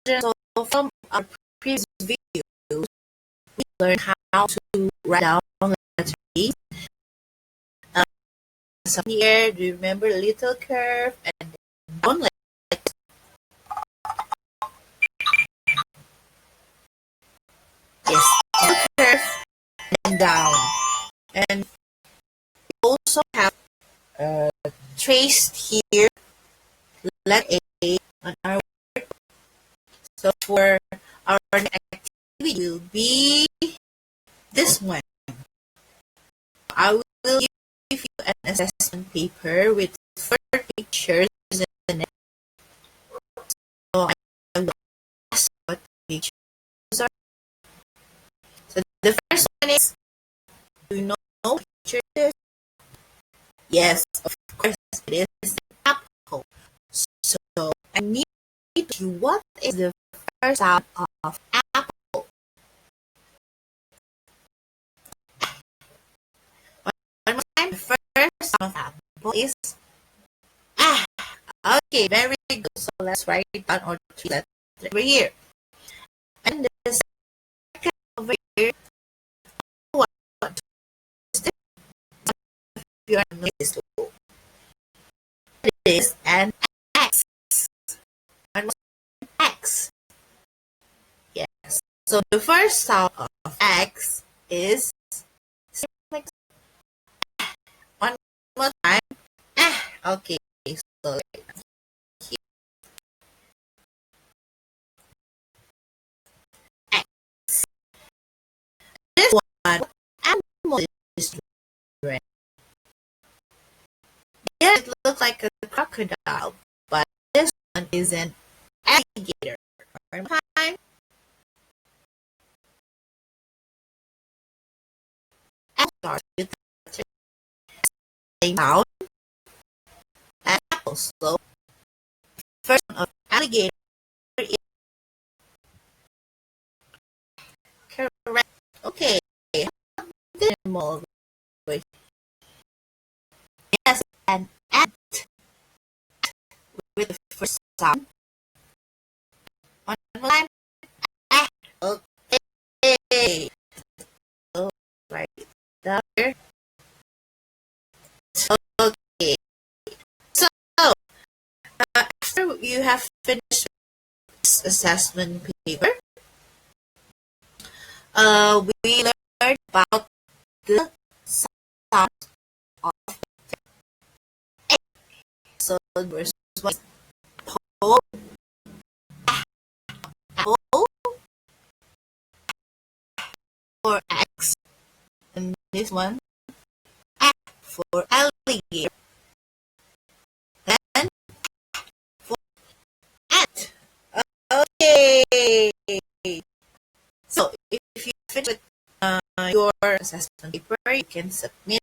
So from our previous videos, we learned how to write down letter A. So here, do you remember the little curve and down like this? Little curve and down. And we also have traced here letter A on our work. So for our next activity will be this one. I will give you an assessment paper with 4 pictures in it. So I will ask what pictures are. So the first one is, do you know what picture it is? Yes, of course it is an apple. So I need to know what is the first sound of apple. One more time, the first sound of apple is ah. Okay, very good. So let's write it down or three letters over here. And the second over here, what is this? If you are noticed, it is an X. And what's an X? Yes. So the first sound of X is like one more time. Ah, okay. So here, X. This one, animal is red. Yeah, it looks like a crocodile, but this one is an alligator. One more time. Apple starts with the same sound as apple. So first one of alligator is correct. Okay. The animal. Yes, an ant with the first sound. One more time. Ah, okay. So right there. Okay. So after you have finished this assessment paper, we learned about the sound of A. So the first one is apple, apple for X, and this one A for alligator, and for ant. Okay. So if you finish with your assessment paper, you can submit